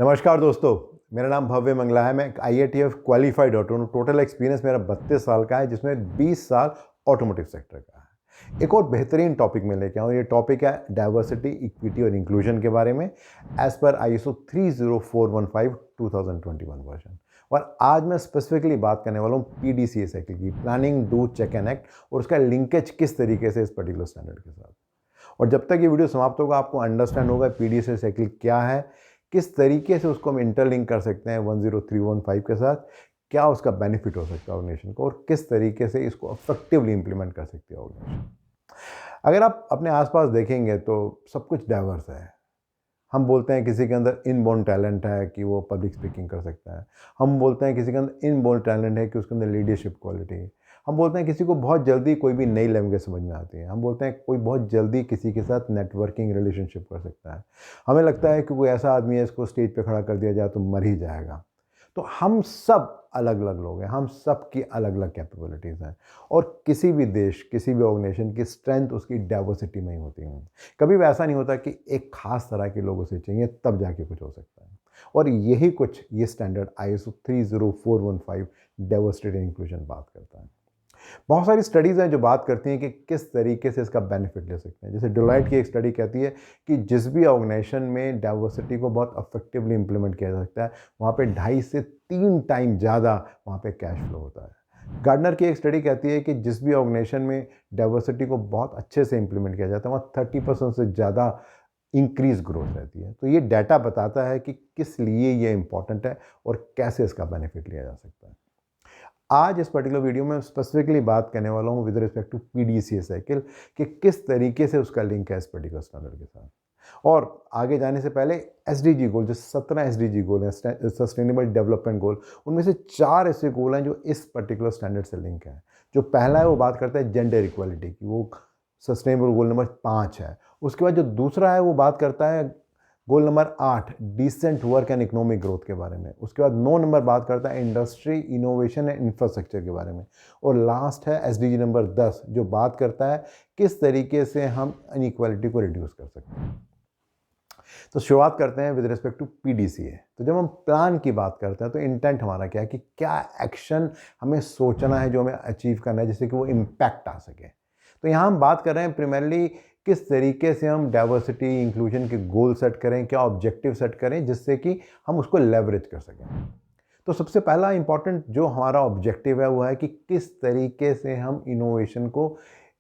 नमस्कार दोस्तों, मेरा नाम भव्य मंगला है। मैं एक IATF क्वालिफाइड ऑटो हूँ। टोटल एक्सपीरियंस मेरा 32 साल का है, जिसमें 20 साल ऑटोमोटिव सेक्टर का है। एक और बेहतरीन टॉपिक में लेके आऊँ। ये टॉपिक है डाइवर्सिटी, इक्विटी और इंक्लूजन के बारे में एज पर ISO 30415 2021 वर्जन। और आज मैं स्पेसिफिकली बात करने वाला हूँ PDCA साइकिल की, planning do check and act, और उसका लिंकेज किस तरीके से इस पर्टिकुलर स्टैंडर्ड के साथ। और जब तक ये वीडियो समाप्त होगा आपको अंडरस्टैंड होगा PDCA साइकिल क्या है, किस तरीके से उसको हम इंटरलिंक कर सकते हैं 10315 के साथ, क्या उसका बेनिफिट हो सकता है ऑर्गेनाइजेशन को, और किस तरीके से इसको इफेक्टिवली इंप्लीमेंट कर सकती है ऑर्गेनाइजेशन। अगर आप अपने आसपास देखेंगे तो सब कुछ डाइवर्स है। हम बोलते हैं किसी के अंदर इनबोर्न टैलेंट है कि वो पब्लिक स्पीकिंग कर सकता है। हम बोलते हैं किसी के अंदर इनबोर्न टैलेंट है कि उसके अंदर लीडरशिप क्वालिटी है। हम बोलते हैं किसी को बहुत जल्दी कोई भी नई लैंग्वेज समझ में आती है। हम बोलते हैं कोई बहुत जल्दी किसी के साथ नेटवर्किंग रिलेशनशिप कर सकता है। हमें लगता है कि कोई ऐसा आदमी है, इसको स्टेज पे खड़ा कर दिया जाए तो मर ही जाएगा। तो हम सब अलग अलग लोग हैं, हम सब की अलग अलग कैपेबिलिटीज़ हैं। और किसी भी देश, किसी भी ऑर्गेनाइजेशन की स्ट्रेंथ उसकी डाइवर्सिटी में ही होती है। कभी भी ऐसा नहीं होता कि एक खास तरह के लोग उसे चाहिए तब जाके कुछ हो सकता है। और यही कुछ ये standard ISO 30415 diversity and inclusion बात करता है। बहुत सारी स्टडीज़ हैं जो बात करती हैं कि किस तरीके से इसका बेनिफिट ले सकते हैं। जैसे डिलॉयट की एक स्टडी कहती है कि जिस भी ऑर्गेनाइजेशन में डाइवर्सिटी को बहुत इफेक्टिवली इंप्लीमेंट किया जा सकता है, वहाँ पे 2.5 से 3 टाइम ज़्यादा वहाँ पे कैश फ्लो होता है। गार्डनर की एक स्टडी कहती है कि जिस भी ऑर्गेनाइजेशन में डाइवर्सिटी को बहुत अच्छे से इंप्लीमेंट किया जाता है, वहाँ 30% से ज़्यादा इंक्रीज ग्रोथ रहती है। तो ये डाटा बताता है कि किस लिए ये इंपॉर्टेंट है और कैसे इसका बेनिफिट लिया जा सकता है। आज इस पर्टिकुलर वीडियो में स्पेसिफिकली बात करने वाला हूँ with respect to PDCA cycle कि किस तरीके से उसका लिंक है इस पर्टिकुलर स्टैंडर्ड के साथ। और आगे जाने से पहले SDG गोल, जो 17 SDG गोल हैं, सस्टेनेबल डेवलपमेंट गोल, उनमें से 4 ऐसे गोल हैं जो इस पर्टिकुलर स्टैंडर्ड से लिंक है। जो पहला है वो बात करता है जेंडर इक्वालिटी की, वो सस्टेनेबल गोल नंबर 5 है। उसके बाद जो दूसरा है वो बात करता है goal number 8 decent work and economic growth के बारे में। उसके बाद 9 नंबर बात करता है इंडस्ट्री, इनोवेशन एंड इंफ्रास्ट्रक्चर के बारे में। और लास्ट है SDG नंबर 10 जो बात करता है किस तरीके से हम इनइक्वालिटी को रिड्यूस कर सकते हैं। तो शुरुआत करते हैं विद रिस्पेक्ट टू PDCA। तो जब हम प्लान की बात करते हैं तो इंटेंट हमारा क्या है कि क्या एक्शन हमें सोचना है जो हमें अचीव करना है जिससे कि वो इम्पैक्ट आ सके। तो यहाँ हम बात कर रहे हैं प्राइमरली किस तरीके से हम डाइवर्सिटी इंक्लूजन के गोल सेट करें, क्या ऑब्जेक्टिव सेट करें जिससे कि हम उसको लेवरेज कर सकें। तो सबसे पहला इंपॉर्टेंट जो हमारा ऑब्जेक्टिव है वो है कि किस तरीके से हम इनोवेशन को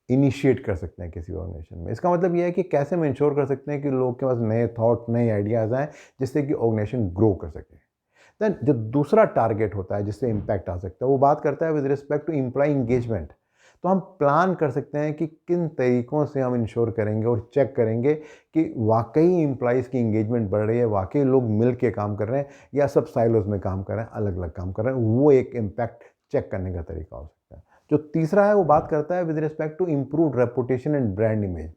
इनिशिएट कर सकते हैं किसी ऑर्गेनाइजेशन में। इसका मतलब ये है कि कैसे हम इंश्योर कर सकते हैं कि लोग के पास नए थॉट, नए आइडियाज़ आएँ जिससे कि ऑर्गेनाइजेशन ग्रो कर सके। देन जो दूसरा टारगेट होता है जिससे इम्पैक्ट आ सकता है वो बात करता है with respect to employ engagement. तो हम प्लान कर सकते हैं कि किन तरीक़ों से हम इंश्योर करेंगे और चेक करेंगे कि वाकई एम्प्लॉइज़ की इंगेजमेंट बढ़ रही है, वाकई लोग मिल के काम कर रहे हैं या सब साइलोज़ में काम कर रहे हैं, अलग अलग काम कर रहे हैं। वो एक इम्पैक्ट चेक करने का तरीका हो सकता है। जो तीसरा है वो बात करता है with respect to improved reputation and brand image.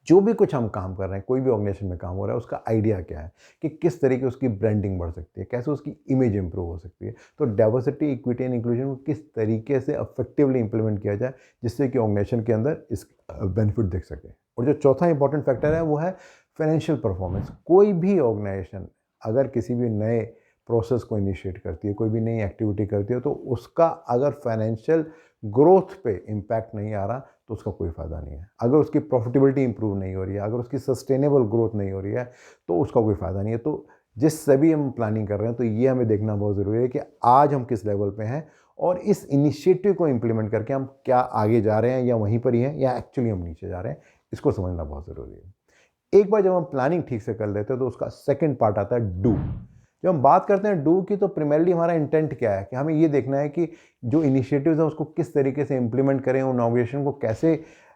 जो भी कुछ हम काम कर रहे हैं, कोई भी ऑर्गेनाइजेशन में काम हो रहा है, उसका आइडिया क्या है कि किस तरीके उसकी ब्रांडिंग बढ़ सकती है, कैसे उसकी इमेज इंप्रूव हो सकती है। तो डाइवर्सिटी, इक्विटी एंड इंक्लूजन को किस तरीके से इफेक्टिवली इंप्लीमेंट किया जाए जिससे कि ऑर्गेनाइजेशन के अंदर इस बेनिफिट दिख सके। और जो चौथा इंपॉर्टेंट फैक्टर है वो है फाइनेंशियल परफॉर्मेंस। कोई भी ऑर्गेनाइजेशन अगर किसी भी नए प्रोसेस को इनिशिएट करती है, कोई भी नई एक्टिविटी करती है, तो उसका अगर फाइनेंशियल ग्रोथ पे इम्पैक्ट नहीं आ रहा तो उसका कोई फ़ायदा नहीं है। अगर उसकी प्रॉफिटेबिलिटी इंप्रूव नहीं हो रही है, अगर उसकी सस्टेनेबल ग्रोथ नहीं हो रही है तो उसका कोई फ़ायदा नहीं है। तो जिससे भी हम प्लानिंग कर रहे हैं तो ये हमें देखना बहुत ज़रूरी है कि आज हम किस लेवल पे हैं और इस इनिशिएटिव को इम्प्लीमेंट करके हम क्या आगे जा रहे हैं या वहीं पर ही हैं या एक्चुअली हम नीचे जा रहे हैं, इसको समझना बहुत ज़रूरी है। एक बार जब हम प्लानिंग ठीक से कर लेते हैं तो उसका सेकेंड पार्ट आता है डू। जब हम बात करते हैं डू की तो प्राइमरली हमारा इंटेंट क्या है कि हमें ये देखना है कि जो इनिशिएटिव्स हैं उसको किस तरीके से इंप्लीमेंट करें, उन ऑर्गेनाइजेशन को कैसे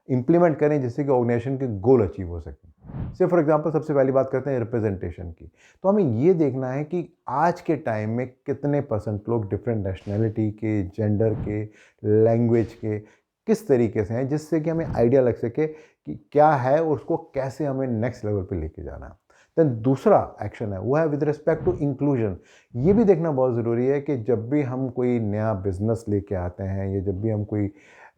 इंप्लीमेंट करें जिससे कि ऑर्गेनाइजेशन के गोल अचीव हो सकें। से फॉर एग्जांपल सबसे पहली बात करते हैं रिप्रेजेंटेशन की। तो हमें ये देखना है कि आज के टाइम में कितने % लोग डिफरेंट नेशनैलिटी के, जेंडर के, लैंग्वेज के किस तरीके से हैं जिससे कि हमें आइडिया लग सके कि क्या है और उसको कैसे हमें नेक्स्ट लेवल पे लेके जाना है। देन दूसरा एक्शन है वो है विद रिस्पेक्ट टू इंक्लूजन। ये भी देखना बहुत ज़रूरी है कि जब भी हम कोई नया बिजनेस लेके आते हैं या जब भी हम कोई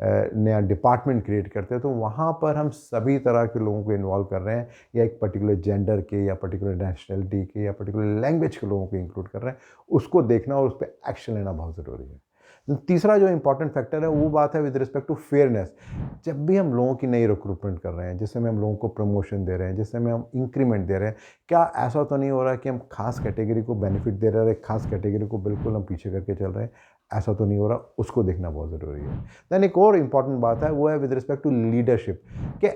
नया डिपार्टमेंट क्रिएट करते हैं, तो वहाँ पर हम सभी तरह के लोगों को इन्वॉल्व कर रहे हैं, या एक पर्टिकुलर जेंडर के, या पर्टिकुलर नेशनलिटी के, या पर्टिकुलर लैंग्वेज के लोगों को इंक्लूड कर रहे हैं, उसको देखना और उस पर एक्शन लेना बहुत ज़रूरी है। तीसरा जो इंपॉर्टेंट फैक्टर है वो बात है विद रिस्पेक्ट टू फेयरनेस। जब भी हम लोगों की नई रिक्रूटमेंट कर रहे हैं, जिससे में हम लोगों को प्रमोशन दे रहे हैं, जिससे में हम इंक्रीमेंट दे रहे हैं, क्या ऐसा तो नहीं हो रहा है कि हम खास कैटेगरी को बेनिफिट दे रहे हैं, खास कैटेगरी को बिल्कुल हम पीछे करके चल रहे हैं? ऐसा तो नहीं हो रहा, उसको देखना बहुत ज़रूरी है। दैन एक और इम्पॉर्टेंट बात है वो है विद रिस्पेक्ट टू लीडरशिप, कि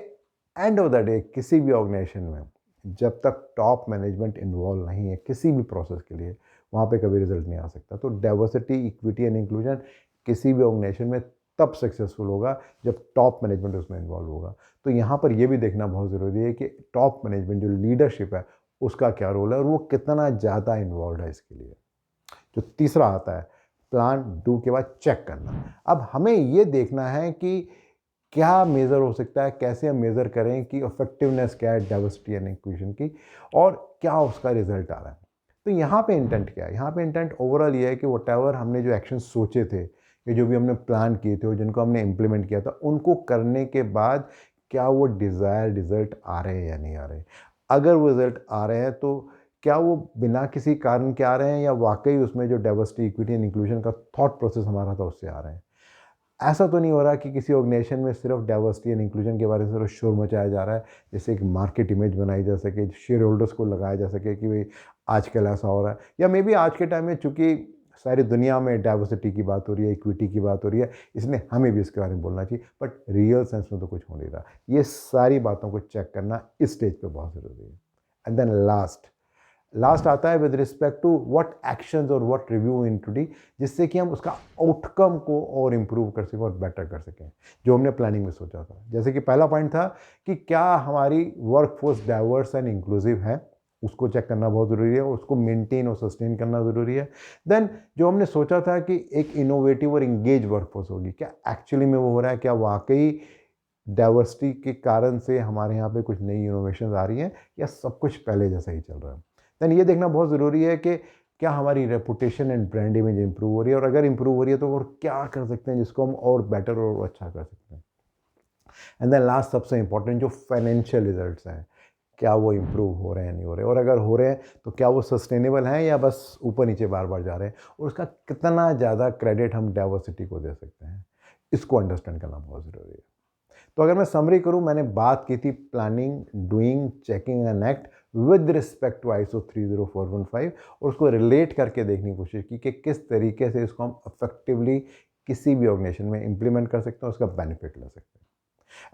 एंड ऑफ द डे किसी भी ऑर्गेनाइजेशन में जब तक टॉप मैनेजमेंट इन्वॉल्व नहीं है किसी भी प्रोसेस के लिए, वहाँ पे कभी रिजल्ट नहीं आ सकता। तो डाइवर्सिटी, इक्विटी एंड इंक्लूजन किसी भी ऑर्गेनाइजेशन में तब सक्सेसफुल होगा जब टॉप मैनेजमेंट उसमें इन्वॉल्व होगा। तो यहाँ पर यह भी देखना बहुत ज़रूरी है कि टॉप मैनेजमेंट जो लीडरशिप है उसका क्या रोल है और वो कितना ज़्यादा इन्वॉल्व है इसके लिए। जो तीसरा आता है प्लान डू के बाद चेक करना। अब हमें ये देखना है कि क्या मेज़र हो सकता है, कैसे हम मेज़र करें कि इफेक्टिवनेस क्या है डाइवर्सिटी एंड इंक्लूजन की, और क्या उसका रिजल्ट आ रहा है। तो यहाँ पे इंटेंट क्या है? यहाँ पे इंटेंट ओवरऑल ये है कि व्हाटएवर हमने जो एक्शन सोचे थे, या जो भी हमने प्लान किए थे और जिनको हमने इम्प्लीमेंट किया था, उनको करने के बाद क्या वो डिज़ायर्ड रिजल्ट आ रहे हैं या नहीं आ रहे। अगर वो रिजल्ट आ रहे हैं तो क्या वो बिना किसी कारण के आ रहे हैं, या वाकई उसमें जो डाइवर्सिटी, इक्विटी एंड इंक्लूजन का थॉट प्रोसेस हमारा था उससे आ रहे हैं। ऐसा तो नहीं हो रहा कि किसी ऑर्गेनाइजेशन में सिर्फ डाइवर्सिटी एंड इंक्लूजन के बारे में सिर्फ शोर मचाया जा रहा है, जैसे एक मार्केट इमेज बनाई जा सके, शेयर होल्डर्स को लगाया जा सके कि भाई आजकल ऐसा हो रहा है, या मे बी आज के टाइम में चूंकि सारी दुनिया में डाइवर्सिटी की बात हो रही है, इक्विटी की बात हो रही है, इसलिए हमें भी इसके बारे में बोलना चाहिए, बट रियल सेंस में तो कुछ हो नहीं रहा। ये सारी बातों को चेक करना इस स्टेज पे बहुत ज़रूरी है। एंड देन लास्ट आता है with respect to what actions और what review in to D, जिससे कि हम उसका आउटकम को और इम्प्रूव कर सकें और बेटर कर सकें जो हमने प्लानिंग में सोचा था। जैसे कि पहला पॉइंट था कि क्या हमारी वर्कफोर्स डाइवर्स एंड इंक्लूसिव है, उसको चेक करना बहुत ज़रूरी है, और उसको मेंटेन और सस्टेन करना ज़रूरी है। देन जो हमने सोचा था कि एक इनोवेटिव और इंगेज वर्कफोर्स होगी, क्या एक्चुअली में वो हो रहा है? क्या वाकई डाइवर्सिटी के कारण से हमारे यहाँ पे कुछ नई इनोवेशन आ रही हैं, या सब कुछ पहले जैसा ही चल रहा है? देन ये देखना बहुत ज़रूरी है कि क्या हमारी reputation and brand image improve हो रही है, और अगर इंप्रूव हो रही है तो और क्या कर सकते हैं जिसको हम और बेटर और अच्छा कर सकते हैं। एंड देन लास्ट सबसे इंपॉर्टेंट जो फाइनेंशियल रिजल्ट्स हैं, क्या वो इम्प्रूव हो रहे हैं, नहीं हो रहे, और अगर हो रहे हैं तो क्या वो सस्टेनेबल हैं या बस ऊपर नीचे बार बार जा रहे हैं, और उसका कितना ज़्यादा क्रेडिट हम डाइवर्सिटी को दे सकते हैं, इसको अंडरस्टैंड करना बहुत ज़रूरी है। तो अगर मैं समरी करूं, मैंने बात की थी planning, doing, checking and act with respect to ISO 30415, और उसको रिलेट करके देखने की कोशिश की कि किस तरीके से इसको हम इफेक्टिवली किसी भी ऑर्गेनाइजेशन में इंप्लीमेंट कर सकते हैं, उसका बेनिफिट ले सकते हैं।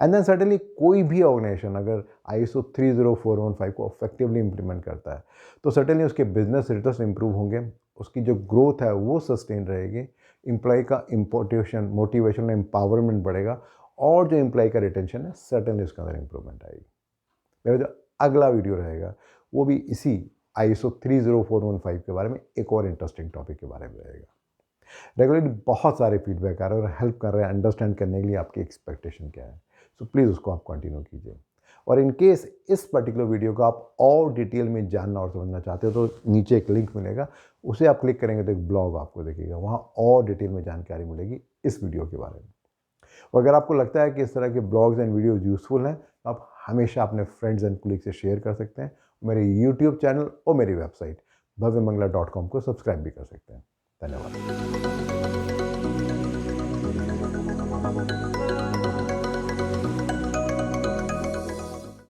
एंड देन सर्टेनली कोई भी ऑर्गेनाइजेशन अगर ISO 30415 को इफेक्टिवली इंप्लीमेंट करता है तो सर्टेनली उसके बिजनेस रिटर्न्स इंप्रूव होंगे, उसकी जो ग्रोथ है वो सस्टेन रहेगी, एम्प्लॉय का मोटिवेशन एम्पावरमेंट बढ़ेगा, और जो एम्प्लॉय का रिटेंशन है सर्टेनली उसके अंदर इंप्रूवमेंट आएगी। मेरा जो अगला वीडियो रहेगा वो भी इसी ISO 30415 के बारे में एक और इंटरेस्टिंग टॉपिक के बारे में रहेगा। रेगुलरली बहुत सारे फीडबैक आ रहे हैं और हेल्प कर रहे हैं अंडरस्टैंड करने के लिए आपकी एक्सपेक्टेशन क्या है, सो प्लीज़ उसको आप कंटिन्यू कीजिए। और इन केस इस पर्टिकुलर वीडियो को आप और डिटेल में जानना और समझना चाहते हो तो नीचे एक लिंक मिलेगा, उसे आप क्लिक करेंगे तो एक ब्लॉग आपको दिखेगा, वहाँ और डिटेल में जानकारी मिलेगी इस वीडियो के बारे में। और अगर आपको लगता है कि इस तरह के ब्लॉग्स एंड वीडियोज़ यूज़फुल हैं तो आप हमेशा अपने फ्रेंड्स एंड कोलीग से शेयर कर सकते हैं। मेरे यूट्यूब चैनल और मेरी वेबसाइट bhavyamangla.com को सब्सक्राइब भी कर सकते हैं। धन्यवाद।